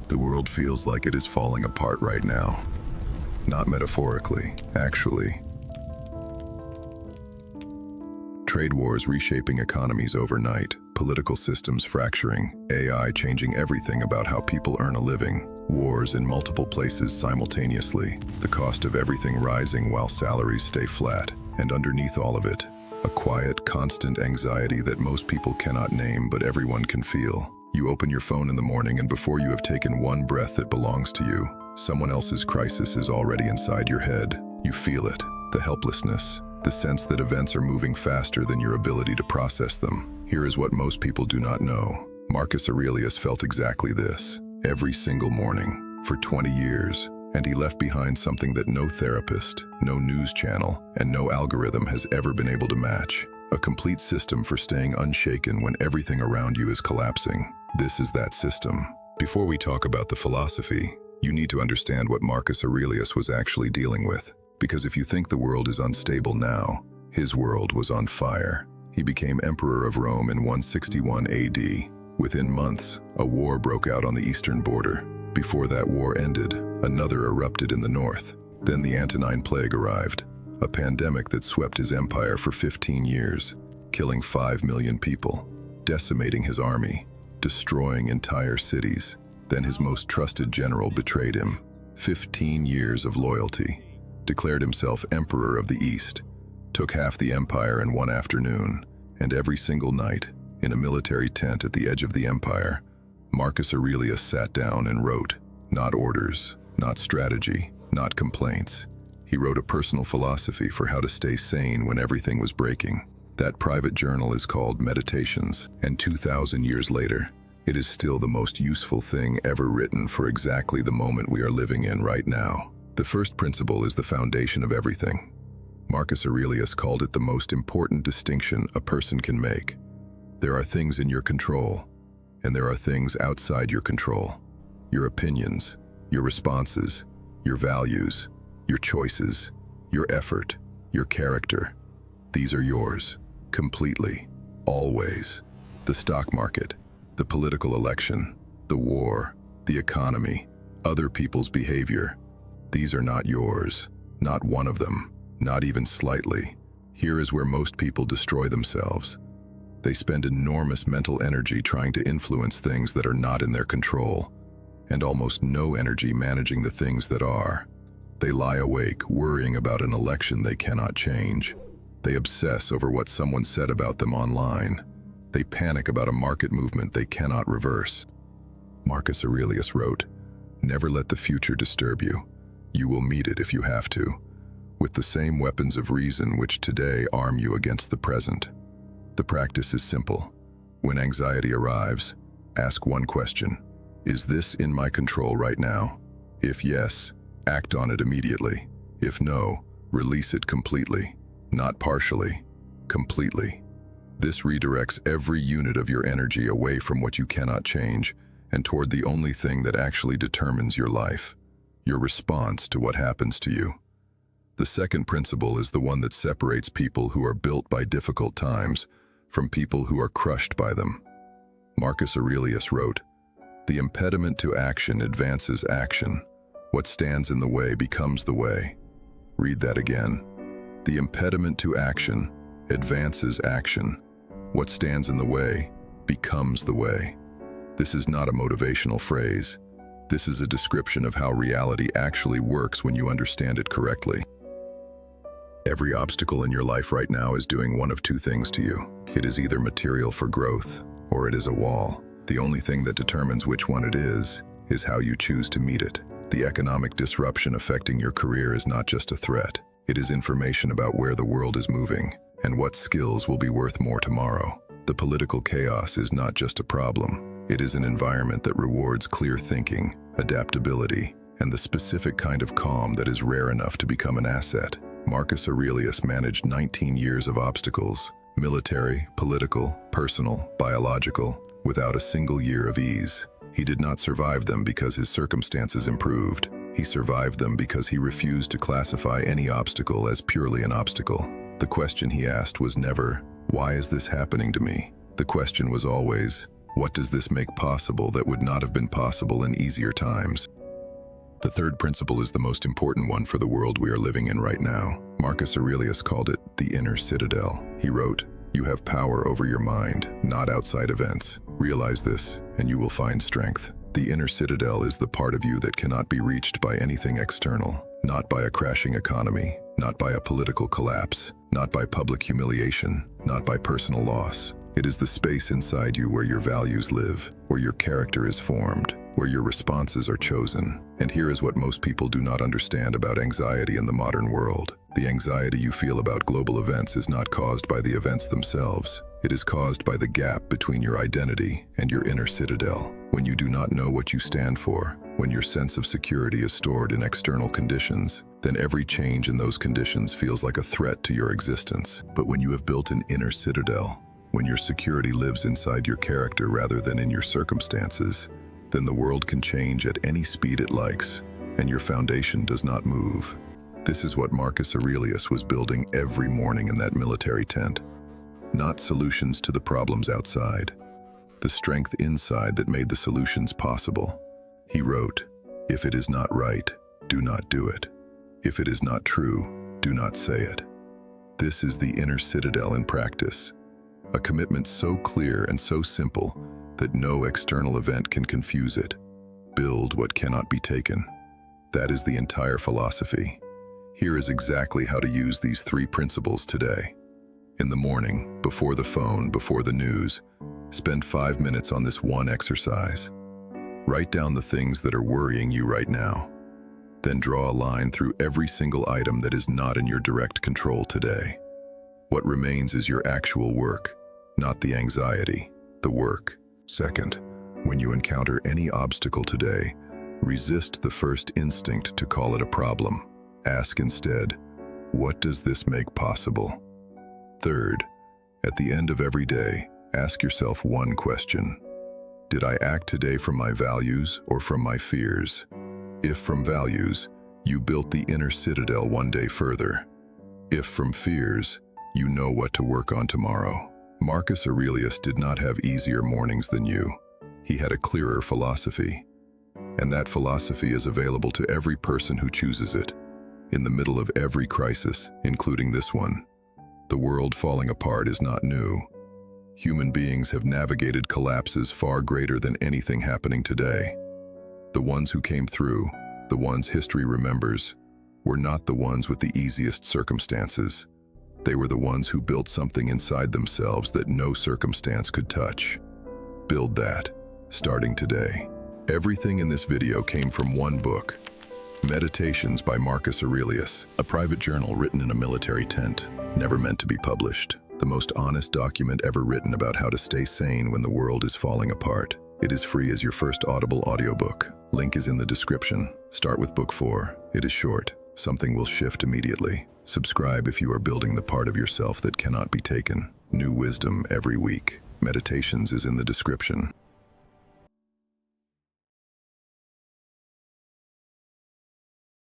The world feels like it is falling apart right now. Not metaphorically, actually. Trade wars reshaping economies overnight, political systems fracturing, AI changing everything about how people earn a living, wars in multiple places simultaneously, the cost of everything rising while salaries stay flat, and underneath all of it, a quiet, constant anxiety that most people cannot name but everyone can feel. You open your phone in the morning and before you have taken one breath that belongs to you, someone else's crisis is already inside your head. You feel it, the helplessness, the sense that events are moving faster than your ability to process them. Here is what most people do not know. Marcus Aurelius felt exactly this, every single morning, for 20 years, and he left behind something that no therapist, no news channel, and no algorithm has ever been able to match. A complete system for staying unshaken when everything around you is collapsing. This is that system. Before we talk about the philosophy, you need to understand what Marcus Aurelius was actually dealing with. Because if you think the world is unstable now, his world was on fire. He became Emperor of Rome in 161 AD. Within months, a war broke out on the eastern border. Before that war ended, another erupted in the north. Then the Antonine Plague arrived, a pandemic that swept his empire for 15 years, killing 5 million people, decimating his army, destroying entire cities. Then his most trusted general betrayed him. 15 years of loyalty. Declared himself Emperor of the East, took half the empire in one afternoon, and every single night, in a military tent at the edge of the empire, Marcus Aurelius sat down and wrote, not orders, not strategy, not complaints. He wrote a personal philosophy for how to stay sane when everything was breaking. That private journal is called Meditations, and 2,000 years later, it is still the most useful thing ever written for exactly the moment we are living in right now. The first principle is the foundation of everything. Marcus Aurelius called it the most important distinction a person can make. There are things in your control, and there are things outside your control. Your opinions, your responses, your values, your choices, your effort, your character. These are yours, completely, always. The stock market, the political election, the war, the economy, other people's behavior. These are not yours, not one of them, not even slightly. Here is where most people destroy themselves. They spend enormous mental energy trying to influence things that are not in their control, and almost no energy managing the things that are. They lie awake, worrying about an election they cannot change. They obsess over what someone said about them online. They panic about a market movement they cannot reverse. Marcus Aurelius wrote, "Never let the future disturb you. You will meet it if you have to, with the same weapons of reason which today arm you against the present." The practice is simple. When anxiety arrives, ask one question. Is this in my control right now? If yes, act on it immediately. If no, release it completely. Not partially, completely. This redirects every unit of your energy away from what you cannot change and toward the only thing that actually determines your life. Your response to what happens to you. The second principle is the one that separates people who are built by difficult times from people who are crushed by them. Marcus Aurelius wrote, "The impediment to action advances action. What stands in the way becomes the way." Read that again. The impediment to action advances action. What stands in the way becomes the way. This is not a motivational phrase. This is a description of how reality actually works when you understand it correctly. Every obstacle in your life right now is doing one of two things to you. It is either material for growth, or it is a wall. The only thing that determines which one it is how you choose to meet it. The economic disruption affecting your career is not just a threat. It is information about where the world is moving and what skills will be worth more tomorrow. The political chaos is not just a problem. It is an environment that rewards clear thinking, adaptability, and the specific kind of calm that is rare enough to become an asset. Marcus Aurelius managed 19 years of obstacles, military, political, personal, biological, without a single year of ease. He did not survive them because his circumstances improved. He survived them because he refused to classify any obstacle as purely an obstacle. The question he asked was never, "Why is this happening to me?" The question was always, What does this make possible that would not have been possible in easier times? The third principle is the most important one for the world we are living in right now. Marcus Aurelius called it the inner citadel. He wrote, "You have power over your mind, not outside events. Realize this, and you will find strength." The inner citadel is the part of you that cannot be reached by anything external, not by a crashing economy, not by a political collapse, not by public humiliation, not by personal loss. It is the space inside you where your values live, where your character is formed, where your responses are chosen. And here is what most people do not understand about anxiety in the modern world. The anxiety you feel about global events is not caused by the events themselves. It is caused by the gap between your identity and your inner citadel. When you do not know what you stand for, when your sense of security is stored in external conditions, then every change in those conditions feels like a threat to your existence. But when you have built an inner citadel, when your security lives inside your character rather than in your circumstances, then the world can change at any speed it likes, and your foundation does not move. This is what Marcus Aurelius was building every morning in that military tent. Not solutions to the problems outside, the strength inside that made the solutions possible. He wrote, "If it is not right, do not do it. If it is not true, do not say it." This is the inner citadel in practice. A commitment so clear and so simple that no external event can confuse it. Build what cannot be taken. That is the entire philosophy. Here is exactly how to use these three principles today. In the morning, before the phone, before the news, spend 5 minutes on this one exercise. Write down the things that are worrying you right now. Then draw a line through every single item that is not in your direct control today. What remains is your actual work, not the anxiety, the work. Second, when you encounter any obstacle today, resist the first instinct to call it a problem. Ask instead, what does this make possible? Third, at the end of every day, ask yourself one question. Did I act today from my values or from my fears? If from values, you built the inner citadel one day further. If from fears, you know what to work on tomorrow. Marcus Aurelius did not have easier mornings than you. He had a clearer philosophy. And that philosophy is available to every person who chooses it, in the middle of every crisis, including this one. The world falling apart is not new. Human beings have navigated collapses far greater than anything happening today. The ones who came through, the ones history remembers, were not the ones with the easiest circumstances. They were the ones who built something inside themselves that no circumstance could touch. Build that, starting today. Everything in this video came from one book, Meditations by Marcus Aurelius, a private journal written in a military tent, never meant to be published. The most honest document ever written about how to stay sane when the world is falling apart. It is free as your first Audible audiobook. Link is in the description. Start with book 4. It is short. Something will shift immediately. Subscribe if you are building the part of yourself that cannot be taken. New wisdom every week. Meditations is in the description.